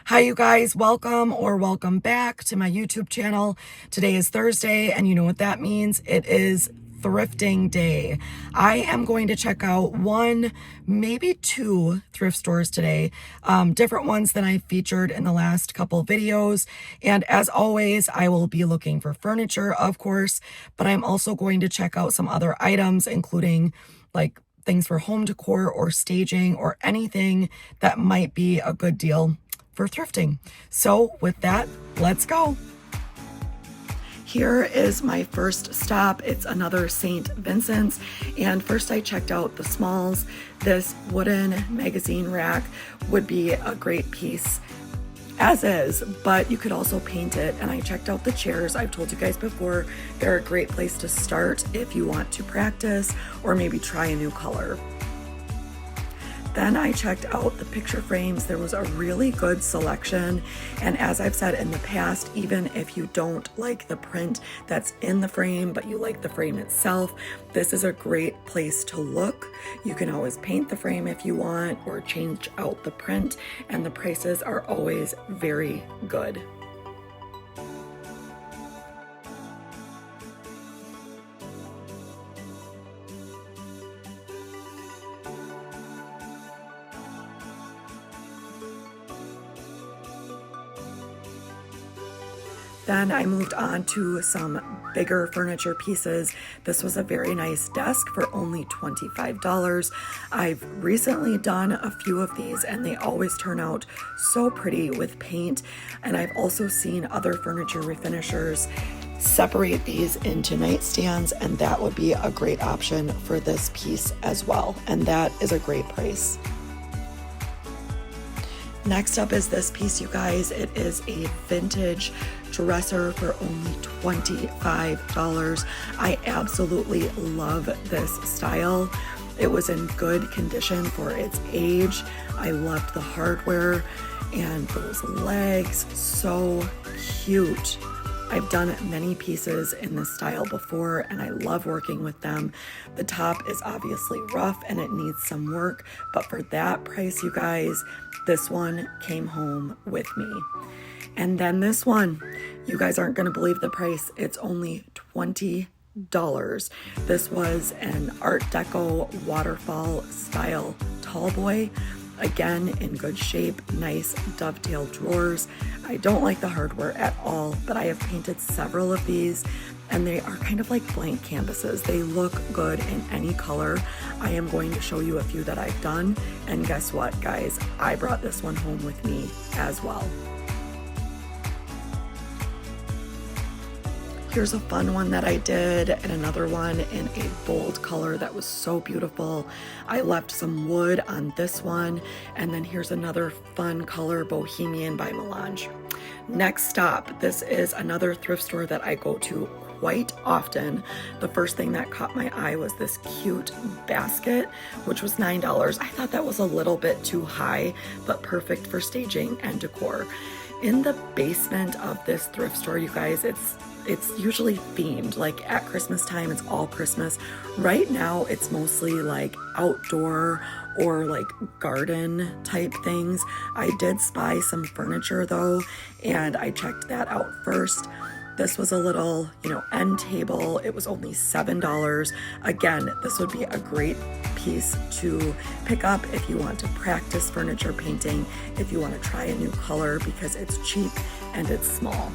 Hi, you guys. Welcome back to my YouTube channel. Today is Thursday, and you know what that means. It is thrifting day. I am going to check out one, maybe two thrift stores today, different ones than I featured in the last couple videos. And as always, I will be looking for furniture, of course, but I'm also going to check out some other items, including like things for home decor or staging or anything that might be a good deal for thrifting. So with that, let's go. Here is my first stop. It's another St. Vincent's. And first I checked out the smalls. This wooden magazine rack would be a great piece as is, but you could also paint it. And I checked out the chairs. I've told you guys before, they're a great place to start if you want to practice or maybe try a new color. Then I checked out the picture frames. There was a really good selection. And as I've said in the past, even if you don't like the print that's in the frame, but you like the frame itself, this is a great place to look. You can always paint the frame if you want or change out the print, and the prices are always very good. Then I moved on to some bigger furniture pieces. This was a very nice desk for only $25. I've recently done a few of these and they always turn out so pretty with paint. And I've also seen other furniture refinishers separate these into nightstands, and that would be a great option for this piece as well. And that is a great price. Next up is this piece, you guys. It is a vintage dresser for only $25. I absolutely love this style. It was in good condition for its age. I loved the hardware and those legs, so cute. I've done many pieces in this style before and I love working with them. The top is obviously rough and it needs some work, but for that price, you guys, this one came home with me. And then this one, you guys aren't going to believe the price. It's only $20. This was an Art Deco waterfall style tall boy. Again, in good shape, nice dovetail drawers. I don't like the hardware at all, but I have painted several of these and they are kind of like blank canvases. They look good in any color. I am going to show you a few that I've done. And guess what, guys? I brought this one home with me as well. Here's a fun one that I did, and another one in a bold color that was so beautiful. I left some wood on this one, and then here's another fun color, Bohemian by Melange. Next stop, this is another thrift store that I go to quite often. The first thing that caught my eye was this cute basket, which was $9. I thought that was a little bit too high, but perfect for staging and decor. In the basement of this thrift store, you guys, it's usually themed. Like at Christmas time, it's all Christmas. Right now, it's mostly like outdoor or like garden type things. I did spy some furniture though, and I checked that out first. This was a little, end table. It was only $7. Again, this would be a great piece to pick up if you want to practice furniture painting, if you want to try a new color, because it's cheap and it's small.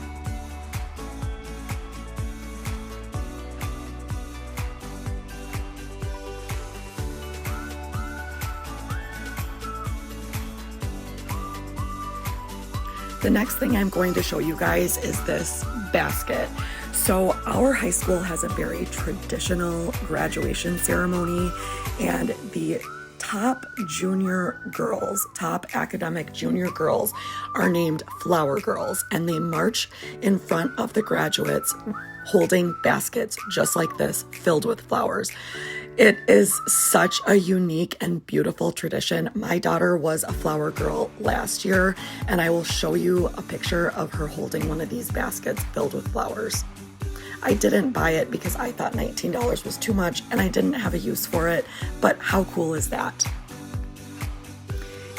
The next thing I'm going to show you guys is this basket. So our high school has a very traditional graduation ceremony, and the top academic junior girls are named Flower Girls, and they march in front of the graduates holding baskets just like this filled with flowers. It is such a unique and beautiful tradition. My daughter was a flower girl last year, and I will show you a picture of her holding one of these baskets filled with flowers. I didn't buy it because I thought $19 was too much and I didn't have a use for it, but how cool is that?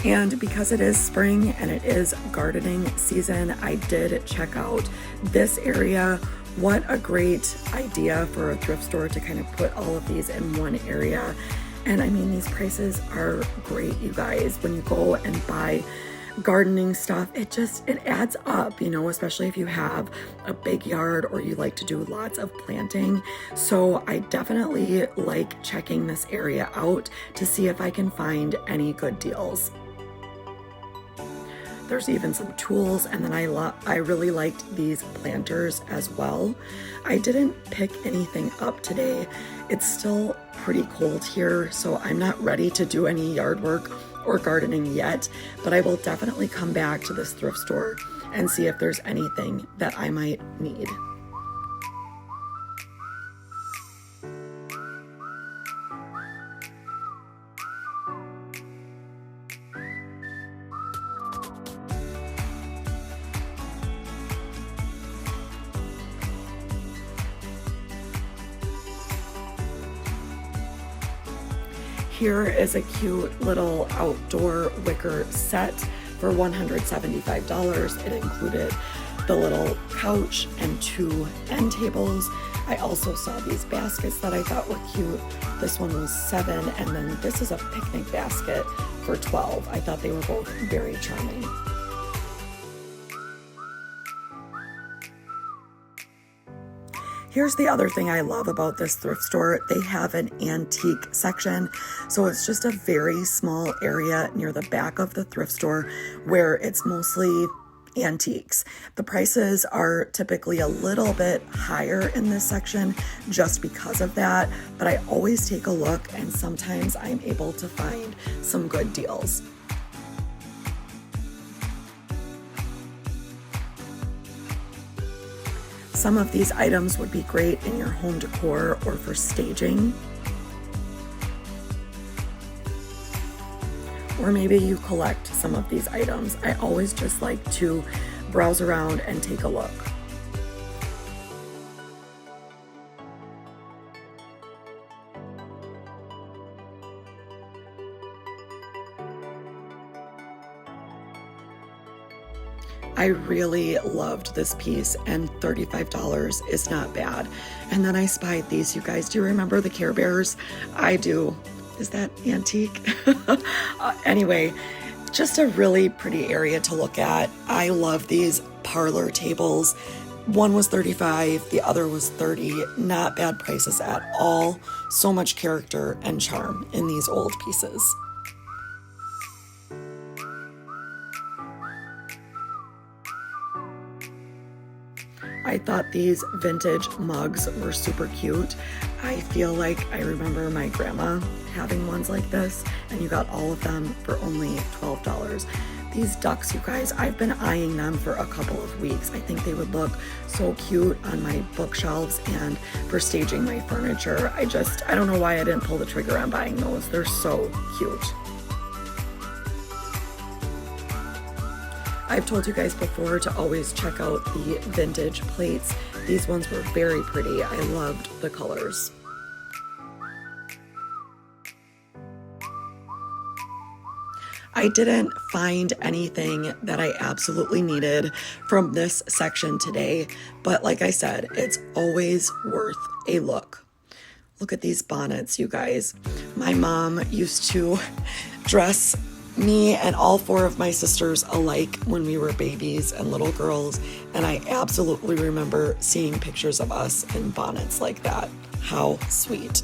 And because it is spring and it is gardening season, I did check out this area. What a great idea for a thrift store to kind of put all of these in one area. And I mean, these prices are great, you guys. When you go and buy gardening stuff, it adds up, you know, especially if you have a big yard or you like to do lots of planting. So I definitely like checking this area out to see if I can find any good deals. There's even some tools, and then I really liked these planters as well. I didn't pick anything up today. It's still pretty cold here, so I'm not ready to do any yard work or gardening yet, but I will definitely come back to this thrift store and see if there's anything that I might need. Here is a cute little outdoor wicker set for $175. It included the little couch and 2 end tables. I also saw these baskets that I thought were cute. This one was $7, and then this is a picnic basket for $12. I thought they were both very charming. Here's the other thing I love about this thrift store. They have an antique section. So it's just a very small area near the back of the thrift store where it's mostly antiques. The prices are typically a little bit higher in this section just because of that, but I always take a look and sometimes I'm able to find some good deals. Some of these items would be great in your home decor or for staging. Or maybe you collect some of these items. I always just like to browse around and take a look. I really loved this piece, and $35 is not bad. And then I spied these, you guys. Do you remember the Care Bears? I do. Is that antique? Anyway, just a really pretty area to look at. I love these parlor tables. One was $35, the other was $30. Not bad prices at all. So much character and charm in these old pieces. I thought these vintage mugs were super cute. I feel like I remember my grandma having ones like this, and you got all of them for only $12. These ducks, you guys, I've been eyeing them for a couple of weeks. I think they would look so cute on my bookshelves and for staging my furniture. I don't know why I didn't pull the trigger on buying those. They're so cute. I've told you guys before to always check out the vintage plates. These ones were very pretty. I loved the colors. I didn't find anything that I absolutely needed from this section today, but like I said, it's always worth a look. Look at these bonnets, you guys. My mom used to dress me and all 4 of my sisters alike when we were babies and little girls, and I absolutely remember seeing pictures of us in bonnets like that. How sweet.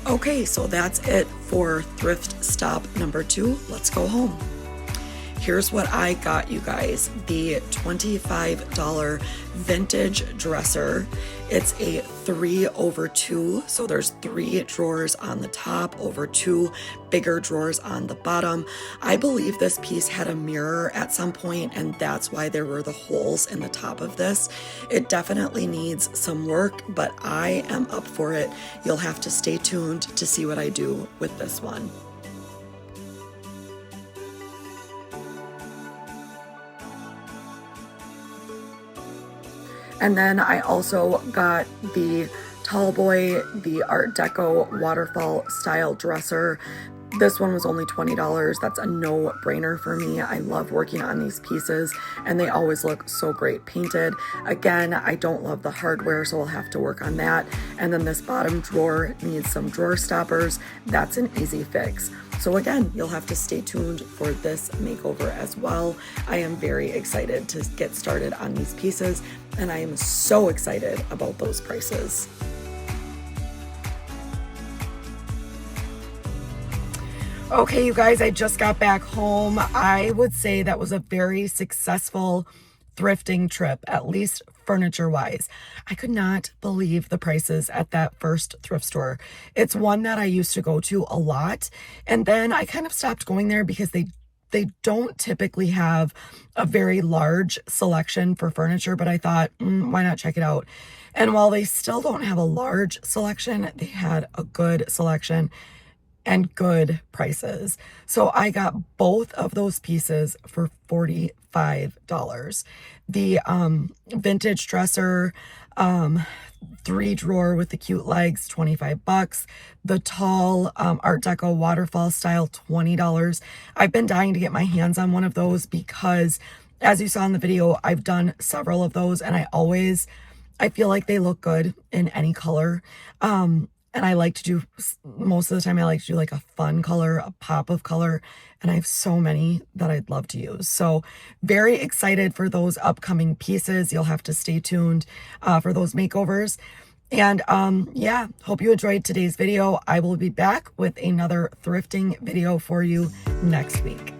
Okay, so that's it for thrift stop number 2. Let's go home. Here's what I got, you guys. The $25 vintage dresser. It's a 3/2, so there's 3 drawers on the top over 2 bigger drawers on the bottom. I believe this piece had a mirror at some point, and that's why there were the holes in the top of this. It definitely needs some work, but I am up for it. You'll have to stay tuned to see what I do with this one. And then I also got the tall boy, the Art Deco waterfall style dresser. This one was only $20. That's a no-brainer for me. I love working on these pieces and they always look so great painted. Again, I don't love the hardware, so I'll have to work on that. And then this bottom drawer needs some drawer stoppers. That's an easy fix. So again, you'll have to stay tuned for this makeover as well. I am very excited to get started on these pieces and I am so excited about those prices. Okay, you guys, I just got back home. I would say that was a very successful thrifting trip, at least furniture-wise. I could not believe the prices at that first thrift store. It's one that I used to go to a lot, and then I kind of stopped going there because they don't typically have a very large selection for furniture, but I thought, why not check it out? And while they still don't have a large selection, they had a good selection and good prices. So I got both of those pieces for $45. The vintage dresser, 3-drawer with the cute legs, $25. The tall Art Deco waterfall style, $20. I've been dying to get my hands on one of those because, as you saw in the video, I've done several of those and I feel like they look good in any color. And I like to do, most of the time I like to do like a fun color, a pop of color, and I have so many that I'd love to use. So very excited for those upcoming pieces. You'll have to stay tuned for those makeovers. And yeah, hope you enjoyed today's video. I will be back with another thrifting video for you next week.